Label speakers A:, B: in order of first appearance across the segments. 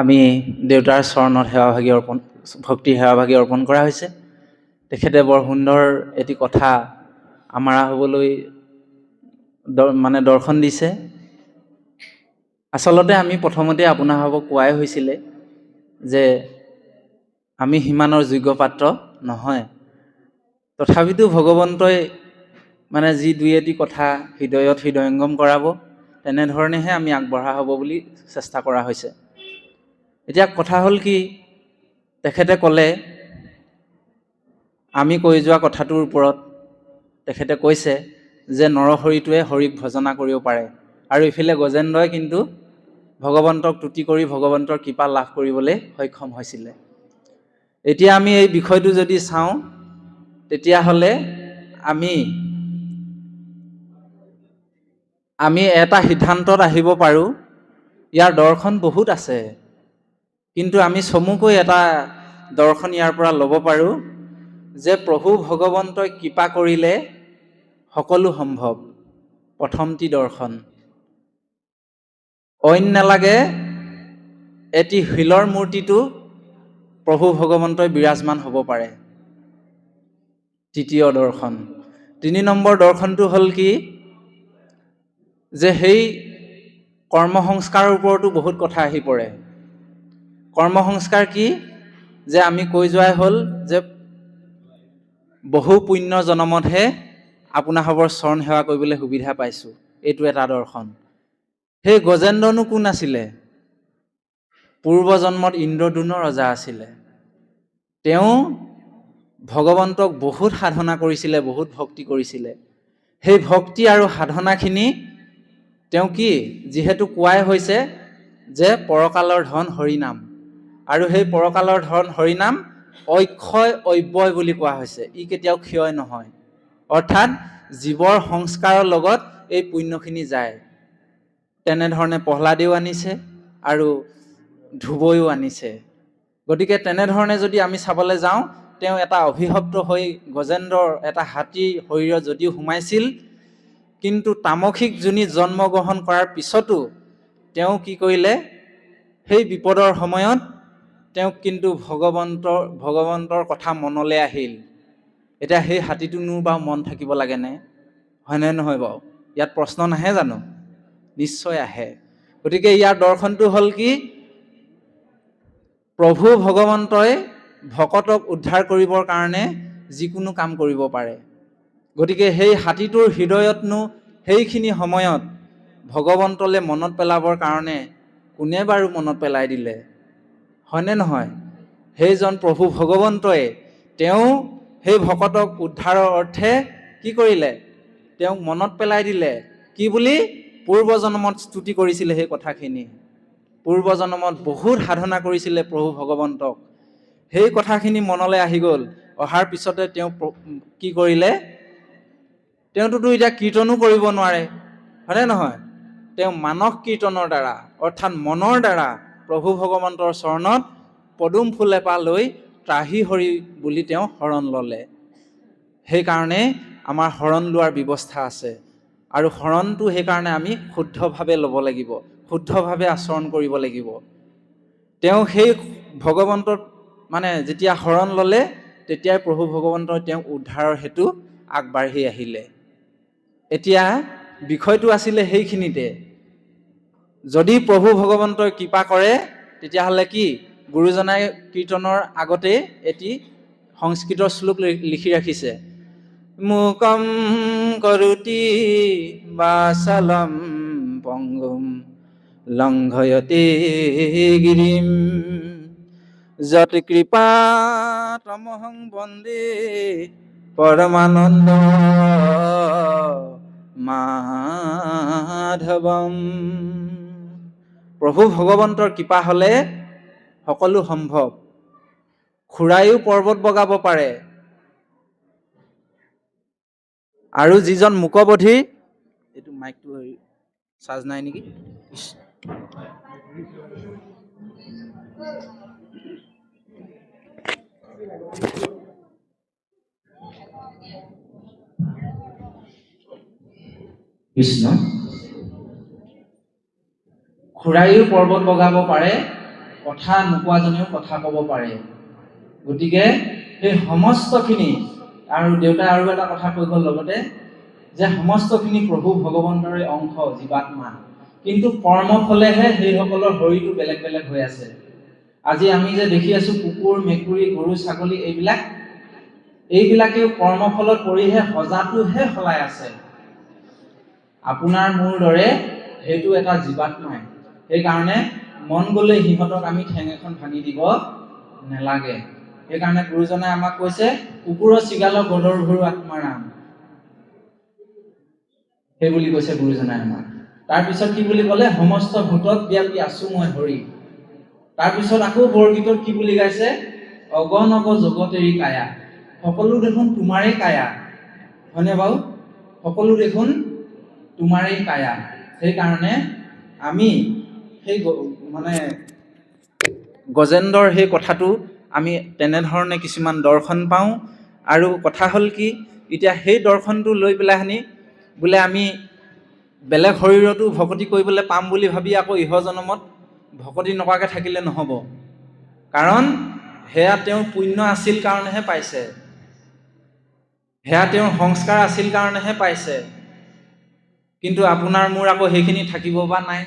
A: আমি দেউতাৰ চৰণত সেৱাভাগী ভক্তি সেৱাভাগী অৰ্পণ কৰা হৈছে। তেখেতে বৰ সুন্দৰ এটি কথা আমাৰ হ'বলৈ দৰ্শন দিছে। আচলতে আমি প্ৰথমতে আপোনালোকক কোৱাই হৈছিলে যে আমি সিমানৰ যোগ্য পাত্ৰ নহয়। তথাপিতো ভগৱন্তই যি দুই এটি কথা হৃদয়ত হৃদয়ংগম কৰাব, তেনেধৰণেহে আমি আগবঢ়া হ'ব বুলি চেষ্টা কৰা হৈছে। এতিয়া কথা হ'ল কি, তেখেতে ক'লে আমি কৈ যোৱা কথাটোৰ ওপৰত তেখেতে কৈছে যে নৰহৰিটোৱে হৰিক ভজনা কৰিব পাৰে, আৰু ইফালে গজেন্দ্ৰই কিন্তু ভগৱন্তক তুতি কৰি ভগৱন্তৰ কৃপা লাভ কৰিবলৈ সক্ষম হৈছিলে। এতিয়া আমি এই বিষয়টো যদি চাওঁ, তেতিয়াহ'লে আমি এটা সিদ্ধান্তত আহিব পাৰোঁ, ইয়াৰ দৰ্শন বহুত আছে, কিন্তু আমি চমুকৈ এটা দৰ্শন ইয়াৰ পৰা ল'ব পাৰোঁ যে প্ৰভু ভগৱন্তই কৃপা কৰিলে সকলো সম্ভৱ। প্ৰথমটি দৰ্শন। অইন নালাগে, এটি শিলৰ মূৰ্তিটো প্ৰভু ভগৱন্তই বিৰাজমান হ'ব পাৰে। তৃতীয় দৰ্শন। 3 নম্বৰ দৰ্শনটো হ'ল কি, যে সেই কৰ্মসংস্কাৰৰ ওপৰতো বহুত কথা আহি পৰে। কৰ্মসংস্কাৰ কি, যে আমি কৈ যোৱাই হ'ল যে বহু পুণ্য জনমতহে আপোনাসৱৰ চৰণ সেৱা কৰিবলৈ সুবিধা পাইছোঁ। এইটো এটা দৰ্শন। সেই গজেন্দ্ৰনো কোন আছিলে? পূৰ্বজন্মত ইন্দ্ৰদুম্ন ৰজা আছিলে। তেওঁ ভগৱন্তক বহুত সাধনা কৰিছিলে, বহুত ভক্তি কৰিছিলে। সেই ভক্তি আৰু সাধনাখিনি তেওঁ কি, যিহেতু কোৱাই হৈছে যে পৰকালৰ ধন হৰিনাম, আৰু সেই পৰকালৰ ধন হৰিনাম অক্ষয় অব্যয় বুলি কোৱা হৈছে। ই কেতিয়াও ক্ষয় নহয়। অৰ্থাৎ জীৱৰ সংস্কাৰৰ লগত এই পুণ্যখিনি যায়। তেনেধৰণে প্ৰহ্লাদেও আনিছে আৰু ধ্ৰুৱইও আনিছে। গতিকে তেনেধৰণে যদি আমি চাবলৈ যাওঁ, তেওঁ এটা অভিশপ্ত হৈ গজেন্দ্ৰৰ এটা হাতীৰ শৰীৰত যদিও সোমাইছিল, কিন্তু তামসিক যোনিত জন্মগ্ৰহণ কৰাৰ পিছতো তেওঁ কি কৰিলে, সেই বিপদৰ সময়ত তেওঁক কিন্তু ভগৱন্তৰ কথা মনলৈ আহিল। এতিয়া সেই হাতীটোনো বাৰু মন থাকিব লাগেনে? হয়নে নহয় বাৰু? ইয়াত প্ৰশ্ন নাহে জানো? নিশ্চয় আহে। গতিকে ইয়াৰ দৰ্শনটো হ'ল কি, প্ৰভু ভগৱন্তই ভকতক উদ্ধাৰ কৰিবৰ কাৰণে যিকোনো কাম কৰিব পাৰে। গতিকে সেই হাতীটোৰ হৃদয়তনো সেইখিনি সময়ত ভগৱন্তলৈ মনত পেলাবৰ কাৰণে কোনে বাৰু মনত পেলাই দিলে? হয়নে নহয়? সেইজন প্ৰভু ভগৱন্তই তেওঁ সেই ভকতক উদ্ধাৰৰ অৰ্থে কি কৰিলে? তেওঁক মনত পেলাই দিলে। কি বুলি? পূৰ্বজন্মত স্তুতি কৰিছিলে সেই কথাখিনি। পূৰ্বজন্মত বহুত সাধনা কৰিছিলে প্ৰভু ভগৱন্তক। সেই কথাখিনি মনলৈ আহি গ'ল। অহাৰ পিছতে তেওঁ কি কৰিলে? তেওঁতোতো এতিয়া কীৰ্তনো কৰিব নোৱাৰে, হয়নে নহয়? তেওঁ মানস কীৰ্তনৰ দ্বাৰা, অৰ্থাৎ মনৰ দ্বাৰা প্ৰভু ভগৱন্তৰ চৰণত পদুম ফুল এপাহ লৈ ত্ৰাহি হৰি বুলি তেওঁ শৰণ ল'লে। সেইকাৰণে আমাৰ শৰণ লোৱাৰ ব্যৱস্থা আছে, আৰু শৰণটো সেইকাৰণে আমি শুদ্ধভাৱে ল'ব লাগিব, শুদ্ধভাৱে আচৰণ কৰিব লাগিব। তেওঁ সেই ভগৱন্তত যেতিয়া শৰণ ল'লে, তেতিয়াই প্ৰভু ভগৱন্তই তেওঁক উদ্ধাৰৰ হেতু আগবাঢ়ি আহিলে। এতিয়া বিষয়টো আছিলে সেইখিনিতে। যদি প্ৰভু ভগৱন্তই কৃপা কৰে, তেতিয়াহ'লে কি, গুৰুজনাই কীৰ্তনৰ আগতে এটি সংস্কৃতৰ শ্লোক লিখি ৰাখিছে। মুকম কৰোতি বাচালম পংগুম লংঘয়তে গিৰিম যত কৃপা তমহং বন্দে পৰমানন্দ মাধৱম। প্ৰভু ভগৱন্তৰ কৃপা হ'লে সকলো সম্ভৱ। খুৰাইও পৰ্বত বগাব পাৰে, আৰু যিজন মুকবধিৰ, এইটো মাইকটো চাৰ্জ নাই নেকি? কৃষ্ণ। খুৰাইও পৰ্বত বগাব পাৰে, কথা নোকোৱাজনেও কথা ক'ব পাৰে। গতিকে সেই সমস্তখিনি, আৰু দেউতাই আৰু এটা কথা কৈ গ'ল লগতে যে সমস্তখিনি প্ৰভু ভগৱন্তৰে অংশ, জীৱাত্মা, কিন্তু কৰ্ম ফলেহে সেইসকলৰ শৰীৰটো বেলেগ বেলেগ হৈ আছে। আজি আমি যে দেখি আছো কুকুৰ, মেকুৰী, গৰু, ছাগলী, এইবিলাকেও কৰ্মফলত পৰিহে সজাটোহে সলাই আছে। আপোনাৰ মোৰ দৰে সেইটো এটা জীৱাত্মাই। সেইকাৰণে মন গ'লে সিহঁতক আমি ঠেং এখন ভাঙি দিব নালাগে। সেইকাৰণে গুৰুজনাই আমাক কৈছে কুকুৰৰ চিগালৰ গদৰ ভৰু আত্মাৰাম, সেই বুলি কৈছে গুৰুজনাই আমাক। তাৰপিছত কি বুলি ক'লে? সমস্ত ভূতত ব্যাপী আছো মই হৰি। তাৰপিছত আকৌ বৰগীতত কি বুলি গাইছে? অগণক জগতেৰি কায়া, সকলো দেখোন তোমাৰেই কায়া। হয়নে বাৰু? সকলো দেখোন তোমাৰেই কায়া। সেইকাৰণে আমি সেই গজেন্দ্ৰৰ সেই কথাটো আমি তেনেধৰণে কিছুমান দৰ্শন পাওঁ। আৰু কথা হ'ল কি, এতিয়া সেই দৰ্শনটো লৈ পেলাই বোলে আমি বেলেগ শৰীৰতো ভকতি কৰিবলৈ পাম বুলি ভাবি আকৌ ইহজনমত ভকতি নকৰাকৈ থাকিলে নহ'ব। কাৰণ সেয়া তেওঁৰ পুণ্য আছিল কাৰণেহে পাইছে, সেয়া তেওঁৰ সংস্কাৰ আছিল কাৰণেহে পাইছে। কিন্তু আপোনাৰ মোৰ আকৌ সেইখিনি থাকিব বা নাই,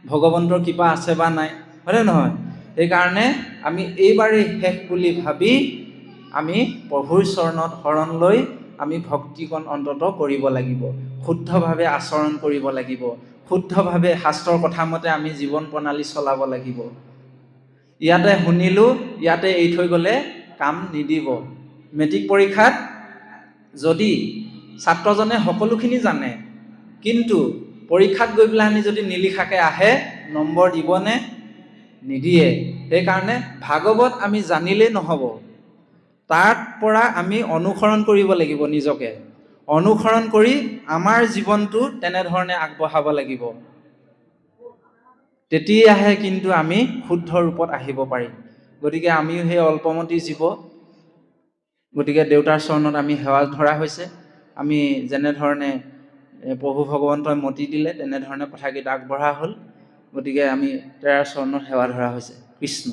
A: ভগৱন্তৰ কৃপা আছে বা নাই, হয়নে নহয়? সেইকাৰণে আমি এইবাৰেই শেষ বুলি ভাবি আমি প্ৰভুৰ চৰণত শৰণ লৈ আমি ভক্তিকণ অন্তত কৰিব লাগিব, শুদ্ধভাৱে আচৰণ কৰিব লাগিব, শুদ্ধভাৱে শাস্ত্ৰৰ কথা মতে আমি জীৱন প্ৰণালী চলাব লাগিব। ইয়াতে শুনিলোঁ, ইয়াতে এৰি থৈ গ'লে কাম নিদিব। মেট্ৰিক পৰীক্ষাত যদি ছাত্ৰজনে সকলোখিনি জানে, কিন্তু পৰীক্ষাত গৈ পেলাই যদি নিলিখাকে আহে, নম্বৰ দিবনে? নিদিয়ে। সেইকাৰণে ভাগৱত আমি জানিলেই নহ'ব, তাৰ পৰা আমি অনুসৰণ কৰিব লাগিব। নিজকে অনুসৰণ কৰি আমাৰ জীৱনটো তেনেধৰণে আগবঢ়াব লাগিব। তেতিয়াহে কিন্তু আমি শুদ্ধ ৰূপত আহিব পাৰিম। গতিকে আমিও সেই অল্পমতি জীৱ, গতিকে দেউতাৰ চৰণত আমি সেৱা ধৰা হৈছে। আমি যেনেধৰণে প্ৰভু ভগৱন্তই মতি দিলে তেনেধৰণে কথাকেইটা আগবঢ়া হ'ল। গতিকে আমি তেওঁৰ চৰণত সেৱা ধৰা হৈছে। কৃষ্ণ।